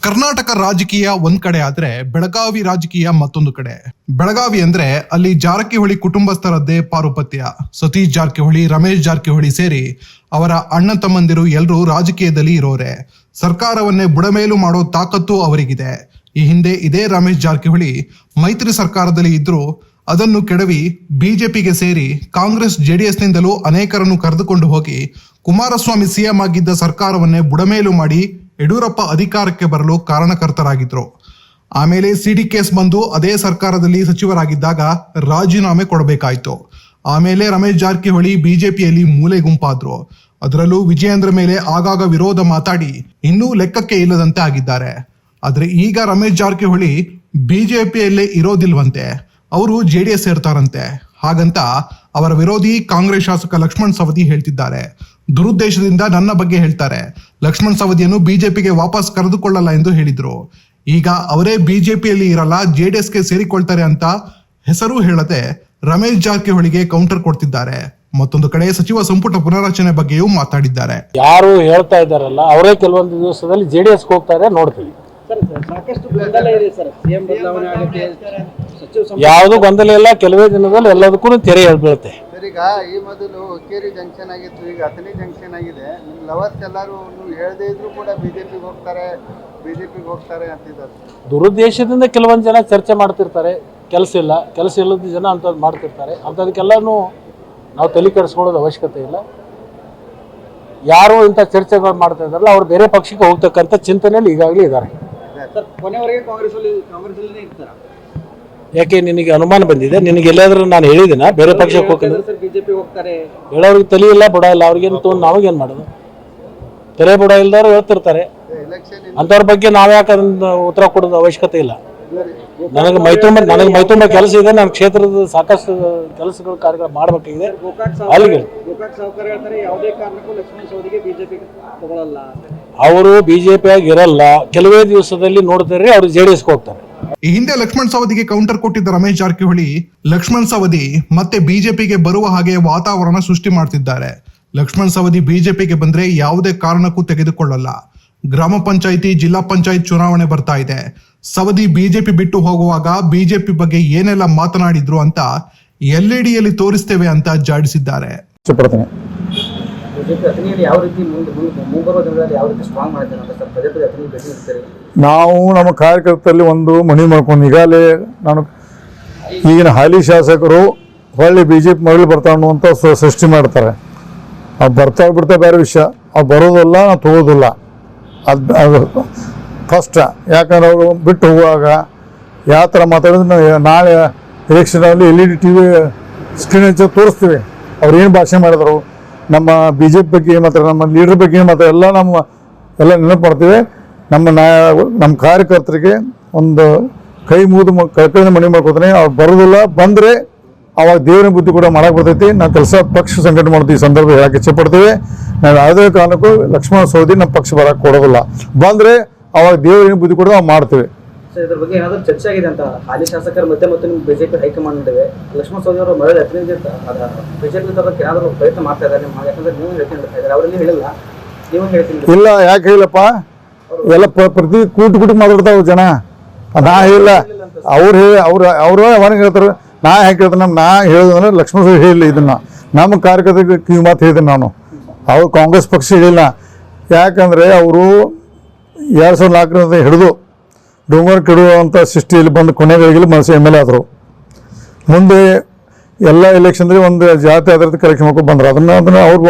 ಕರ್ನಾಟಕ ರಾಜಕೀಯ ಒಂದ್ ಕಡೆ ಆದ್ರೆ ಬೆಳಗಾವಿ ರಾಜಕೀಯ ಮತ್ತೊಂದು ಕಡೆ. ಬೆಳಗಾವಿ ಅಂದ್ರೆ ಅಲ್ಲಿ ಜಾರಕಿಹೊಳಿ ಕುಟುಂಬಸ್ಥರದ್ದೇ ಪಾರುಪತ್ಯ. ಸತೀಶ್ ಜಾರಕಿಹೊಳಿ, ರಮೇಶ್ ಜಾರಕಿಹೊಳಿ ಸೇರಿ ಅವರ ಅಣ್ಣ ತಮ್ಮಂದಿರು ಎಲ್ಲರೂ ರಾಜಕೀಯದಲ್ಲಿ ಇರೋರೆ. ಸರ್ಕಾರವನ್ನೇ ಬುಡಮೇಲು ಮಾಡೋ ತಾಕತ್ತು ಅವರಿಗಿದೆ. ಈ ಹಿಂದೆ ಇದೇ ರಮೇಶ್ ಜಾರಕಿಹೊಳಿ ಮೈತ್ರಿ ಸರ್ಕಾರದಲ್ಲಿ ಇದ್ರು ಅದನ್ನು ಕೆಡವಿ ಬಿಜೆಪಿಗೆ ಸೇರಿ ಕಾಂಗ್ರೆಸ್ ಜೆಡಿಎಸ್ ನಿಂದಲೂ ಅನೇಕರನ್ನು ಕರೆದುಕೊಂಡು ಹೋಗಿ ಕುಮಾರಸ್ವಾಮಿ ಸಿಎಂ ಆಗಿದ್ದ ಸರ್ಕಾರವನ್ನೇ ಬುಡಮೇಲು ಮಾಡಿ ಯಡಿಯೂರಪ್ಪ ಅಧಿಕಾರಕ್ಕೆ ಬರಲು ಕಾರಣಕರ್ತರಾಗಿದ್ರು. ಆಮೇಲೆ ಸಿಡಿ ಕೇಸ್ ಬಂದು ಅದೇ ಸರ್ಕಾರದಲ್ಲಿ ಸಚಿವರಾಗಿದ್ದಾಗ ರಾಜೀನಾಮೆ ಕೊಡಬೇಕಾಯ್ತು. ಆಮೇಲೆ ರಮೇಶ್ ಜಾರಕಿಹೊಳಿ ಬಿಜೆಪಿಯಲ್ಲಿ ಮೂಲೆ ಗುಂಪಾದ್ರು. ಅದರಲ್ಲೂ ವಿಜಯೇಂದ್ರ ಮೇಲೆ ಆಗಾಗ ವಿರೋಧ ಮಾತಾಡಿ ಇನ್ನೂ ಲೆಕ್ಕಕ್ಕೆ ಇಲ್ಲದಂತೆ ಆಗಿದ್ದಾರೆ. ಆದ್ರೆ ಈಗ ರಮೇಶ್ ಜಾರಕಿಹೊಳಿ ಬಿಜೆಪಿಯಲ್ಲೇ ಇರೋದಿಲ್ವಂತೆ, ಅವರು ಜೆಡಿಎಸ್ ಸೇರ್ತಾರಂತೆ. ಹಾಗಂತ ಅವರ ವಿರೋಧಿ ಕಾಂಗ್ರೆಸ್ ಶಾಸಕ ಲಕ್ಷ್ಮಣ್ ಸವದಿ ಹೇಳ್ತಿದ್ದಾರೆ. ದುರುದ್ದೇಶದಿಂದ ನನ್ನ ಬಗ್ಗೆ ಹೇಳ್ತಾರೆ, ಲಕ್ಷ್ಮಣ್ ಸವದಿಯನ್ನು ಬಿಜೆಪಿಗೆ ವಾಪಸ್ ಕರೆದುಕೊಳ್ಳಲ್ಲ ಎಂದು ಹೇಳಿದ್ರು. ಈಗ ಅವರೇ ಬಿಜೆಪಿಯಲ್ಲಿ ಇರಲ್ಲ, ಜೆಡಿಎಸ್ಗೆ ಸೇರಿಕೊಳ್ತಾರೆ ಅಂತ ಹೆಸರು ಹೇಳದೆ ರಮೇಶ್ ಜಾರಕಿಹೊಳಿಗೆ ಕೌಂಟರ್ ಕೊಡ್ತಿದ್ದಾರೆ. ಮತ್ತೊಂದು ಕಡೆ ಸಚಿವ ಸಂಪುಟ ಪುನರಚನೆ ಬಗ್ಗೆಯೂ ಮಾತಾಡಿದ್ದಾರೆ. ಯಾರು ಹೇಳ್ತಾ ಇದ್ದಾರಲ್ಲ ಅವರೇ ಕೆಲವೊಂದು ದಿವಸದಲ್ಲಿ ಜೆಡಿಎಸ್ ಹೋಗ್ತಾರೆ, ನೋಡ್ತೀವಿ. ಸಾಕಷ್ಟು ಗೊಂದಲ ಇದೆ ಸರ್, ಸಿಎಂ ಬದಲಾವಣೆ ಆಗುತ್ತೆ, ಯಾವುದು ಗೊಂದಲ ಇಲ್ಲ, ಕೆಲವೇ ದಿನದಲ್ಲಿ ಎಲ್ಲದಕ್ಕೂ ತೆರೆ ಬೀಳುತ್ತೆ. ಈಗ ಈ ಮೊದಲು ಹುಕ್ಕೇರಿ ಜಂಕ್ಷನ್ ಆಗಿತ್ತು, ಈಗ ಅಥಣಿ ಜಂಕ್ಷನ್ ಆಗಿದೆ. ನಿಮ್ಮ ಲವರ್ಸ್ ಎಲ್ಲರೂ ನೀವು ಹೇಳದೇ ಇದ್ರು ಕೂಡ ಬಿಜೆಪಿಗೆ ಹೋಗ್ತಾರೆ ಅಂತಿದ್ದಾರೆ. ದುರುದ್ದೇಶದಿಂದ ಕೆಲವೊಂದು ಜನ ಚರ್ಚೆ ಮಾಡ್ತಿರ್ತಾರೆ, ಕೆಲಸ ಇಲ್ಲದ ಜನ ಅಂಥದ್ದು ಮಾಡ್ತಿರ್ತಾರೆ. ಅಂಥದಕ್ಕೆಲ್ಲನೂ ನಾವು ತಲೆ ಕೆಡಿಸ್ಕೊಳ್ಳೋದು ಅವಶ್ಯಕತೆ ಇಲ್ಲ. ಯಾರು ಇಂಥ ಚರ್ಚೆಗಳು ಮಾಡ್ತಾ ಇದ್ದಾರಲ್ಲ ಅವ್ರು ಬೇರೆ ಪಕ್ಷಕ್ಕೆ ಹೋಗ್ತಕ್ಕಂಥ ಚಿಂತನೆಯಲ್ಲಿ ಈಗಾಗಲೇ ಇದ್ದಾರೆ. ಕೊನೆವರೆಗೆ ಕಾಂಗ್ರೆಸ್ ಇರ್ತಾರ. ಯಾಕೆ ನಿನಗೆ ಅನುಮಾನ ಬಂದಿದೆ? ನಿನಗೆ ಎಲ್ಲಾದ್ರೂ ನಾನು ಹೇಳಿದಿನ ಬೇರೆ ಪಕ್ಷಕ್ಕೆ ಹೋಗ್ತೀನಿ ಬಿಜೆಪಿ ಹೋಗ್ತಾರೆ ಹೇಳೋರಿಗೆ ತಲೆ ಇಲ್ಲ, ಬುಡ ಇಲ್ಲ, ಅವ್ರಿಗೇನು ತೊಗೊಂಡು ನಾವಾಗೇನು ಮಾಡೋದು? ತಲೆ ಬುಡ ಇಲ್ದವ್ರು ಹೇಳ್ತಿರ್ತಾರೆ. ಅಂಥವ್ರ ಬಗ್ಗೆ ನಾವ್ಯಾಕೆ ಅದನ್ನ ಉತ್ತರ ಕೊಡೋದು ಅವಶ್ಯಕತೆ ಇಲ್ಲ. ನನಗೆ ಮೈತುಂಬ ಕೆಲಸ ಇದೆ, ನನ್ನ ಕ್ಷೇತ್ರದ ಸಾಕಷ್ಟು ಕೆಲಸಗಳು ಕಾರ್ಯಗಳು ಮಾಡಬೇಕಾಗಿದೆ. ಅಲ್ಲಿಗೆ ಅವರು ಬಿಜೆಪಿ ಆಗಿ ಇರಲ್ಲ, ಕೆಲವೇ ದಿವಸದಲ್ಲಿ ನೋಡ್ತಾರೆ ಅವ್ರು ಜೆಡಿಎಸ್ಗೆ ಹೋಗ್ತಾರೆ. ಈ ಹಿಂದೆ ಲಕ್ಷ್ಮಣ್ ಸವದಿಗೆ ಕೌಂಟರ್ ಕೊಟ್ಟಿದ್ದ ರಮೇಶ್ ಜಾರಕಿಹೊಳಿ ಲಕ್ಷ್ಮಣ್ ಸವದಿ ಮತ್ತೆ ಬಿಜೆಪಿಗೆ ಬರುವ ಹಾಗೆ ವಾತಾವರಣ ಸೃಷ್ಟಿ ಮಾಡ್ತಿದ್ದಾರೆ. ಲಕ್ಷ್ಮಣ್ ಸವದಿ ಬಿಜೆಪಿಗೆ ಬಂದ್ರೆ ಯಾವುದೇ ಕಾರಣಕ್ಕೂ ತೆಗೆದುಕೊಳ್ಳಲ್ಲ. ಗ್ರಾಮ ಪಂಚಾಯಿತಿ, ಜಿಲ್ಲಾ ಪಂಚಾಯತ್ ಚುನಾವಣೆ ಬರ್ತಾ ಇದೆ. ಸವದಿ ಬಿಜೆಪಿ ಬಿಟ್ಟು ಹೋಗುವಾಗ ಬಿಜೆಪಿ ಬಗ್ಗೆ ಏನೆಲ್ಲ ಮಾತನಾಡಿದ್ರು ಅಂತ ಎಲ್ಇಡಿಯಲ್ಲಿ ತೋರಿಸ್ತೇವೆ ಅಂತ ಜಾಡಿಸಿದ್ದಾರೆ. ನಾವು ನಮ್ಮ ಕಾರ್ಯಕರ್ತರಲ್ಲಿ ಒಂದು ಮನವಿ ಮಾಡ್ಕೊಂಡು ಈಗಾಗಲೇ ಈಗಿನ ಹಾಲಿ ಶಾಸಕರು ಹೊಳ್ಳಿ ಬಿಜೆಪಿ ಮರಳಿ ಬರ್ತಾವ ಅನ್ನುವಂಥ ಸೃಷ್ಟಿ ಮಾಡ್ತಾರೆ. ಅವ್ರು ಬರ್ತಾ ಬಿಡ್ತಾ ಬೇರೆ ವಿಷಯ, ಅವ್ರು ಬರೋದಿಲ್ಲ, ನಾವು ತಗೋದಿಲ್ಲ. ಅದು ಫಸ್ಟ್. ಯಾಕಂದ್ರೆ ಅವರು ಬಿಟ್ಟು ಹೋಗುವಾಗ ಯಾವ ಥರ ಮಾತಾಡಿದ್ರೆ ನಾಳೆ ಎಲೆಕ್ಷನಲ್ಲಿ LED TV ಸ್ಕ್ರೀನ್ ಹಚ್ಚಿ ತೋರಿಸ್ತೀವಿ ಅವ್ರು ಏನು ಭಾಷೆ ಮಾಡಿದ್ರು, ನಮ್ಮ BJP ಬಗ್ಗೆ ಏನು ಮಾತಾಡ, ನಮ್ಮ ಲೀಡರ್ ಬಗ್ಗೆ ಏನು ಮಾತಾಡ, ಎಲ್ಲ ನೆನಪು ಮಾಡ್ತೀವಿ. ನಮ್ಮ ಕಾರ್ಯಕರ್ತರಿಗೆ ಒಂದು ಕೈ ಮುಗಿದು ಕೈಯಿಂದ ಮನೆ ಮಾಡ್ಕೋತಾನೆ. ಅವ್ರು ಬರೋದಿಲ್ಲ, ಬಂದರೆ ಅವಾಗ ದೇವರ ಬುದ್ಧಿ ಕೂಡ ಮಾಡಕ್ಕೆ ಬರ್ತೈತಿ. ನಾವು ಪಕ್ಷ ಸಂಘಟನೆ ಮಾಡ್ತೀವಿ. ಈ ಸಂದರ್ಭ ಹೇಳಕ್ಕೆ ಇಚ್ಛೆ ಪಡ್ತೀವಿ. ನಾವು ಯಾವುದೇ ಕಾರಣಕ್ಕೂ ಲಕ್ಷ್ಮಣ ಸವದಿ ನಮ್ಮ ಪಕ್ಷ ಬರಕ್ಕೆ ಕೊಡೋದಿಲ್ಲ. ಬಂದರೆ ಅವಾಗ ದೇವರಿನ ಬುದ್ಧಿ ಕೂಡ ನಾವು ಮಾಡ್ತೀವಿ. ಇದ್ರ ಬಗ್ಗೆ ಏನಾದರೂ ಚರ್ಚೆ ಆಗಿದೆ ಅಂತ ಹಾಲಿ ಶಾಸಕರು ಮತ್ತೆ ನಿಮ್ಮ ಬಿಜೆಪಿ ಹೈಕಮಾಂಡ್ ನಡುವೆ ಲಕ್ಷ್ಮಣ ಸವದಿ ಅವರು ಮರಳಿ ಬಿಜೆಪಿ ತರೋಕ್ಕೆ ಏನಾದರೂ ಪ್ರಯತ್ನ ಮಾಡ್ತಾ ಇದ್ದಾರೆ? ಯಾಕಂದ್ರೆ ನೀವು ಹೇಳ್ತೀನಿ ಅವರಲ್ಲಿ ಹೇಳಿಲ್ಲ, ನೀವು ಹೇಳ್ತೀನಿ ಇಲ್ಲ. ಯಾಕೆ ಹೇಳಿಲ್ಲಪ್ಪ, ಎಲ್ಲ ಪ್ರತಿ ಕೂಟು ಮಾತಾಡ್ತಾವ ಜನ. ನಾ ಹೇಳಿಲ್ಲ, ಅವ್ರು ಅವನಿಗೆ ಹೇಳ್ತಾರೆ. ನಾ ಯಾಕೆ ಹೇಳ್ತಾನೆ, ನಾ ಹೇಳಿದ್ರೆ ಲಕ್ಷ್ಮಣ ಸವದಿ ಹೇಳಿಲ್ಲ. ಇದನ್ನ ನಮ್ಮ ಕಾರ್ಯಕರ್ತರಿಗೆ ಕಿವಿ ಮಾತು ಹೇಳಿದ್ದೀನಿ ನಾನು. ಅವ್ರು ಕಾಂಗ್ರೆಸ್ ಪಕ್ಷ ಹೇಳಿಲ್ಲ. ಯಾಕಂದರೆ ಅವರು 2004ರಿಂದ ಹಿಡಿದು ಡೋಂಗರ್ ಕೆಡುವಂಥ ಸೃಷ್ಟಿಯಲ್ಲಿ ಬಂದು ಕೊನೆಗಳಿಗೆ ಮನಸ್ಸು MLA ಆದರು. ಮುಂದೆ ಎಲ್ಲ ಎಲೆಕ್ಷನ್ದಲ್ಲಿ ಒಂದು ಜಾತಿ ಆಧಾರಿತ ಕಲೆಕ್ಷನ್ ಮಾಡ್ಕೊಂಡು ಬಂದರು. ಅದನ್ನು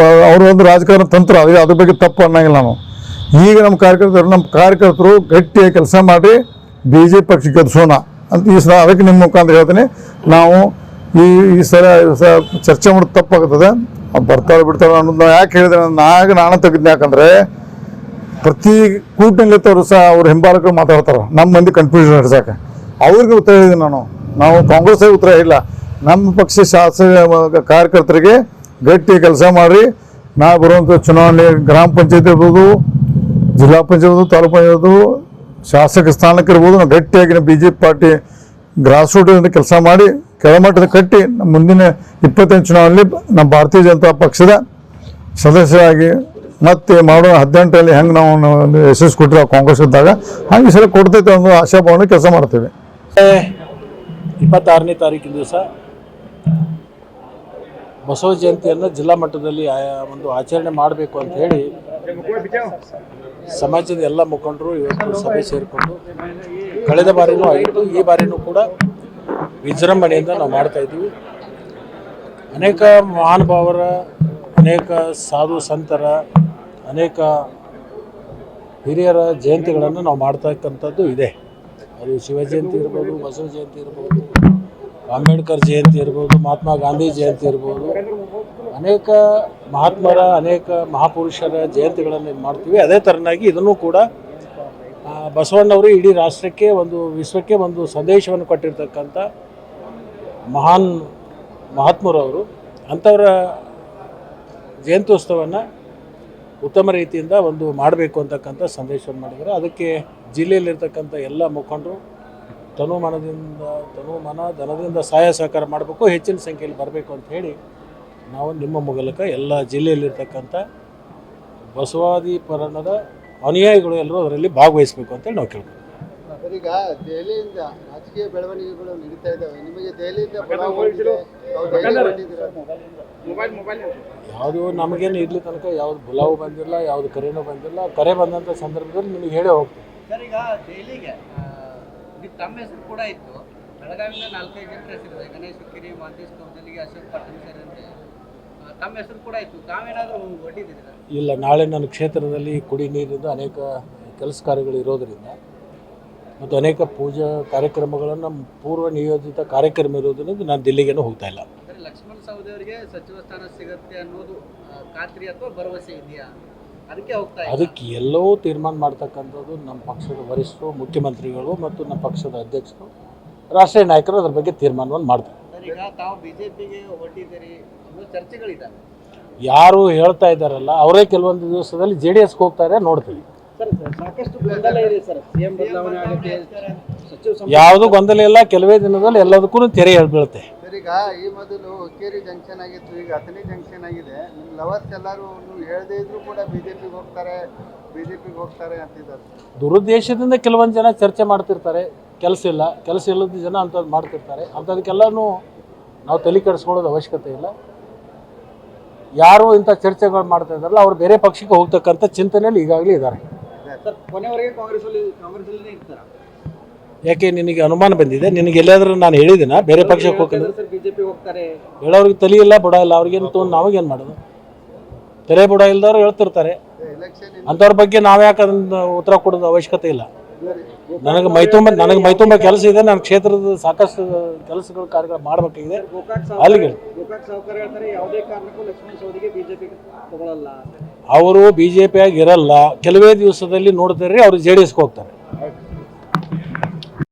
ಅವರು ಒಂದು ರಾಜಕಾರಣ ತಂತ್ರ, ಅದ್ರ ಬಗ್ಗೆ ತಪ್ಪು ಅನ್ನಂಗಿಲ್ಲ ನಾನು. ಈಗ ನಮ್ಮ ಕಾರ್ಯಕರ್ತರು ಗಟ್ಟಿಯಾಗಿ ಕೆಲಸ ಮಾಡಿ BJP ಪಕ್ಷ ಗೆಲ್ಲಿಸೋಣ ಅಂತ ಈ ಸಲ ಅದಕ್ಕೆ ನಿಮ್ಮ ಮುಖಾಂತರ ಹೇಳ್ತೀನಿ. ನಾವು ಈ ಸಲ ಚರ್ಚೆ ಮಾಡೋದು ತಪ್ಪಾಗ್ತದೆ. ಅವ್ರು ಬರ್ತಾರೋ ಅನ್ನೋದು ನಾವು ಯಾಕೆ ಹೇಳಿದ್ರೆ ನಾನು ತೆಗೆದ್ನಿ. ಯಾಕಂದರೆ ಪ್ರತಿ ಕೂಟಂಗತ್ತವರು ಸಹ ಅವ್ರ ಹಿಂಬಾಲಕರು ಮಾತಾಡ್ತಾರೆ, ನಮ್ಮ ಮಂದಿ ಕನ್ಫ್ಯೂಷನ್ ಹಿಡ್ಸಕ್ಕೆ. ಅವ್ರಿಗೆ ಉತ್ತರ ಹೇಳಿದ್ದೀನಿ ನಾವು ಕಾಂಗ್ರೆಸ್ಗೆ ಉತ್ತರ ಇಲ್ಲ. ನಮ್ಮ ಪಕ್ಷ ಶಾಸಕ ಕಾರ್ಯಕರ್ತರಿಗೆ ಗಟ್ಟಿ ಕೆಲಸ ಮಾಡಿ ನಾವು ಬರುವಂಥ ಚುನಾವಣೆ ಗ್ರಾಮ ಪಂಚಾಯತ್ ಇರ್ಬೋದು, ಜಿಲ್ಲಾ ಪಂಚಾಯತ್ ಇರ್ಬೋದು, ತಾಲೂಕು ಪಂಚಾಯತ್ ಇರ್ಬೋದು, ಶಾಸಕ ಸ್ಥಾನಕ್ಕೆ ಇರ್ಬೋದು, ನಾವು ಗಟ್ಟಿಯಾಗಿ BJP ಪಾರ್ಟಿ ಗ್ರಾಸ್ ರೂಟಿಂದ ಕೆಲಸ ಮಾಡಿ ಕೆಳಮಟ್ಟದ ಕಟ್ಟಿ ಮುಂದಿನ 25 ಚುನಾವಣೆಯಲ್ಲಿ ನಮ್ಮ ಭಾರತೀಯ ಜನತಾ ಪಕ್ಷದ ಸದಸ್ಯರಾಗಿ ಮತ್ತೆ ಮಾಡೋ 18ರಲ್ಲಿ ಹೆಂಗೆ ನಾವು ಯಶಸ್ಸು ಕೊಟ್ಟರೆ ಕಾಂಗ್ರೆಸ್ ಇದ್ದಾಗ ಹಂಗೆ ಈ ಸಲ ಕೊಡ್ತೈತೆ ಒಂದು ಆಶಾಭಾವನೆ ಕೆಲಸ ಮಾಡ್ತೇವೆ. 26ನೇ ತಾರೀಕಿನ ದಿವಸ ಬಸವ ಜಯಂತಿಯನ್ನು ಜಿಲ್ಲಾ ಮಟ್ಟದಲ್ಲಿ ಒಂದು ಆಚರಣೆ ಮಾಡಬೇಕು ಅಂತ ಹೇಳಿ ಸಮಾಜದ ಎಲ್ಲ ಮುಖಂಡರು ಇವತ್ತು ಸಭೆ ಸೇರಿಕೊಂಡು ಕಳೆದ ಬಾರಿನೂ ಆಗಿತ್ತು, ಈ ಬಾರಿನೂ ಕೂಡ ವಿಜೃಂಭಣೆಯಿಂದ ನಾವು ಮಾಡ್ತಾ ಇದ್ದೀವಿ. ಅನೇಕ ಮಹಾನುಭಾವರ, ಅನೇಕ ಸಾಧು ಸಂತರ, ಅನೇಕ ಹಿರಿಯರ ಜಯಂತಿಗಳನ್ನು ನಾವು ಮಾಡ್ತಕ್ಕಂಥದ್ದು ಇದೆ. ಅದು ಶಿವ ಜಯಂತಿ ಇರ್ಬೋದು, ಬಸವ ಜಯಂತಿ ಇರ್ಬೋದು, ಅಂಬೇಡ್ಕರ್ ಜಯಂತಿ ಇರ್ಬೋದು, ಮಹಾತ್ಮ ಗಾಂಧಿ ಜಯಂತಿ ಇರ್ಬೋದು, ಅನೇಕ ಮಹಾತ್ಮರ, ಅನೇಕ ಮಹಾಪುರುಷರ ಜಯಂತಿಗಳನ್ನು ಮಾಡ್ತೀವಿ. ಅದೇ ಥರನಾಗಿ ಇದನ್ನು ಕೂಡ ಬಸವಣ್ಣವರು ಇಡೀ ರಾಷ್ಟ್ರಕ್ಕೆ, ಒಂದು ವಿಶ್ವಕ್ಕೆ ಒಂದು ಸಂದೇಶವನ್ನು ಕೊಟ್ಟಿರ್ತಕ್ಕಂಥ ಮಹಾನ್ ಮಹಾತ್ಮರವರು. ಅಂಥವರ ಜಯಂತ್ಯೋತ್ಸವವನ್ನು ಉತ್ತಮ ರೀತಿಯಿಂದ ಒಂದು ಮಾಡಬೇಕು ಅಂತಕ್ಕಂಥ ಸಂದೇಶವನ್ನು ಮಾಡಿದ್ದಾರೆ. ಅದಕ್ಕೆ ಜಿಲ್ಲೆಯಲ್ಲಿರ್ತಕ್ಕಂಥ ಎಲ್ಲ ಮುಖಂಡರು ತನು ಮನ ಧನದಿಂದ ಸಹಾಯ ಸಹಕಾರ ಮಾಡಬೇಕು, ಹೆಚ್ಚಿನ ಸಂಖ್ಯೆಯಲ್ಲಿ ಬರಬೇಕು ಅಂತ ಹೇಳಿ ನಾವು ನಿಮ್ಮ ಮೂಲಕ ಎಲ್ಲ ಜಿಲ್ಲೆಯಲ್ಲಿರ್ತಕ್ಕಂಥ ಬಸವಾದಿ ಪರಣದ ಅನುಯಾಯಿಗಳು ಎಲ್ಲರೂ ಅದರಲ್ಲಿ ಭಾಗವಹಿಸಬೇಕು ಅಂತೇಳಿ ನಾವು ಕೇಳ್ತೀವಿ. ಈಗ ದೆಹಲಿಯಿಂದ ರಾಜಕೀಯ ಬೆಳವಣಿಗೆಗಳು ನಡೀತಾ ಇದ್ದಾವೆ. ನಿಮಗೆ ದೆಹಲಿಯಿಂದ ಯಾವುದು ನಮಗೇನು ಇರಲಿ ತನಕ ಯಾವುದು ಬುಲಾವು ಬಂದಿಲ್ಲ, ಯಾವುದು ಕರೆನೂ ಬಂದಿಲ್ಲ. ಕರೆ ಬಂದಂಥ ಸಂದರ್ಭದಲ್ಲಿ ನಿಮಗೆ ಹೇಳೇ ಹೋಗ್ತೀವಿ. ಸರ್, ಈಗ ದೆಹಲಿಗೆ ತಮ್ಮ ಹೆಸರು ಕೂಡ ಇತ್ತು. ಬೆಳಗಾವಿಯಿಂದ 4-5 ಜನರ ಹೆಸರಿದೆ. ಗಣೇಶ್ ಹುಕ್ಕೇರಿ, ಮಾಂತೇಶ್ ಕೌಜಲ್ಗಿ, ಅಶೋಕ್ ಪಾಟೀಲ್ ಸೇರಿದಂತೆ ತಮ್ಮ ಹೆಸರು ಕೂಡ ಇತ್ತು. ತಾವೇನಾದರೂ ಒಡ್ಡಿದ್ದೀರಾ? ಇಲ್ಲ, ನಾಳೆ ನನ್ನ ಕ್ಷೇತ್ರದಲ್ಲಿ ಕುಡಿ ನೀರಿನ ಅನೇಕ ಕೆಲಸ ಕಾರ್ಯಗಳು ಇರೋದರಿಂದ ಮತ್ತು ಅನೇಕ ಪೂಜಾ ಕಾರ್ಯಕ್ರಮಗಳನ್ನು ಪೂರ್ವ ನಿಯೋಜಿತ ಕಾರ್ಯಕ್ರಮ ಇರೋದ್ರಿಂದ ನಾನು ದಿಲ್ಲಿಗೇನು ಹೋಗ್ತಾ ಇಲ್ಲ. ಲಕ್ಷ್ಮಣ ಸವದಿ ಅವರಿಗೆ ಸಚಿವ ಸ್ಥಾನ ಸಿಗುತ್ತೆ ಅನ್ನೋದು ಖಾತ್ರಿ ಅಥವಾ ಭರವಸೆ ಇದೆಯಾ? ಅದಕ್ಕೆ ಹೋಗ್ತಾ ಇಲ್ಲ. ಅದಕ್ಕೆ ಎಲ್ಲವೂ ತೀರ್ಮಾನ ಮಾಡ್ತಕ್ಕಂಥದ್ದು ನಮ್ಮ ಪಕ್ಷದ ವರಿಷ್ಠರು, ಮುಖ್ಯಮಂತ್ರಿಗಳು ಮತ್ತು ನಮ್ಮ ಪಕ್ಷದ ಅಧ್ಯಕ್ಷರು, ರಾಷ್ಟ್ರೀಯ ನಾಯಕರು ಅದ್ರ ಬಗ್ಗೆ ತೀರ್ಮಾನವನ್ನು ಮಾಡ್ತಾರೆ. ಸರ್, ಈಗ ತಾವು ಬಿಜೆಪಿಗೆ ಹೊರಟಿದ್ದೀರಿ ಅನ್ನೋ ಚರ್ಚೆಗಳಿದ್ದಾವೆ. ಯಾರು ಹೇಳ್ತಾ ಇದ್ದಾರಲ್ಲ ಅವರೇ ಕೆಲವೊಂದು ದಿವಸದಲ್ಲಿ JDSಗೆ ಹೋಗ್ತಾರೆ, ನೋಡ್ತೀವಿ. ಸರ್, ಸಾಕಷ್ಟು ಗೊಂದಲ ಇದೆ ಸರ್. ಸಿಎಂ ಬದಲಾವಣೆ ಆಗುತ್ತೆ, ಸಚಿವ ಯಾವುದು ಗೊಂದಲ ಇಲ್ಲ. ಕೆಲವೇ ದಿನದಲ್ಲಿ ಎಲ್ಲದಕ್ಕೂ ತೆರೆ ಬೀಳುತ್ತೆ. ಸರ್, ಈಗ ಈ ಮೊದಲು ಹುಕ್ಕೇರಿ ಜಂಕ್ಷನ್ ಆಗಿತ್ತು, ಈಗ ಅಥಣಿ ಜಂಕ್ಷನ್ ಆಗಿದೆ. ನಿಮ್ಮ ಲವರ್ಸ್ ಎಲ್ಲರೂ ನೀವು ಹೇಳದೇ ಇದ್ರು ಕೂಡ ಬಿಜೆಪಿಗೆ ಹೋಗ್ತಾರೆ ಅಂತಿದ್ದಾರೆ. ದುರುದ್ದೇಶದಿಂದ ಕೆಲವೊಂದು ಜನ ಚರ್ಚೆ ಮಾಡ್ತಿರ್ತಾರೆ. ಕೆಲಸ ಇಲ್ಲದ ಜನ ಅಂಥದ್ದು ಮಾಡ್ತಿರ್ತಾರೆ. ಅಂಥದಕ್ಕೆಲ್ಲನೂ ನಾವು ತಲೆ ಕೆಡಿಸ್ಕೊಳ್ಳೋದು ಅವಶ್ಯಕತೆ ಇಲ್ಲ. ಯಾರು ಇಂಥ ಚರ್ಚೆಗಳು ಮಾಡ್ತಾ ಇದ್ದಾರಲ್ಲ ಅವ್ರು ಬೇರೆ ಪಕ್ಷಕ್ಕೆ ಹೋಗ್ತಕ್ಕಂಥ ಚಿಂತನೆಯಲ್ಲಿ ಈಗಾಗಲೇ ಇದ್ದಾರೆ. ಸರ್, ಕೊನೆವರೆಗೆ ಕಾಂಗ್ರೆಸ್ಸಲ್ಲಿ ಇರ್ತಾರ? ಯಾಕೆ ನಿನಗೆ ಅನುಮಾನ ಬಂದಿದೆ? ನಿನಗೆ ಎಲ್ಲಾದ್ರೂ ನಾನು ಹೇಳಿದ್ದೀನ ಬೇರೆ ಪಕ್ಷಕ್ಕೆ ಹೋಗ್ತೀನಿ? ಸರ್, ಬಿಜೆಪಿ ಹೋಗ್ತಾರೆ ಹೇಳೋರಿಗೆ ತಲೆ ಇಲ್ಲ, ಬುಡ ಇಲ್ಲ. ಅವ್ರಿಗೇನು ತೊಗೊಂಡು ನಾವಾಗೇನು ಮಾಡೋದು? ತೆರೆ ಬುಡ ಇಲ್ದವ್ರು ಹೇಳ್ತಿರ್ತಾರೆ. ಅಂಥವ್ರ ಬಗ್ಗೆ ನಾವ್ಯಾಕೆ ಅದನ್ನು ಉತ್ತರ ಕೊಡೋದು ಅವಶ್ಯಕತೆ ಇಲ್ಲ. ನನಗೆ ಮೈತುಂಬ ಕೆಲಸ ಇದೆ. ನನ್ನ ಕ್ಷೇತ್ರದ ಸಾಕಷ್ಟು ಕೆಲಸಗಳು ಕಾರ್ಯಗಳು ಮಾಡಬೇಕಾಗಿದೆ. ಅಲ್ಲಿಗೆ ಗೋಕಾಕ್ ಸಾವ್ಕಾರ ಹೇಳ್ತಾರೆ, ಯಾವುದೇ ಕಾರಣಕ್ಕೂ ಲಕ್ಷ್ಮಣ ಸವದಿಗೆ ಬಿಜೆಪಿ ತಗೊಳ್ಳಲ್ಲ. ಅವರು BJP ಆಗಿ ಇರಲ್ಲ. ಕೆಲವೇ ದಿವಸದಲ್ಲಿ ನೋಡ್ತಾರೆ ಅವ್ರು JDSಗೆ ಹೋಗ್ತಾರೆ.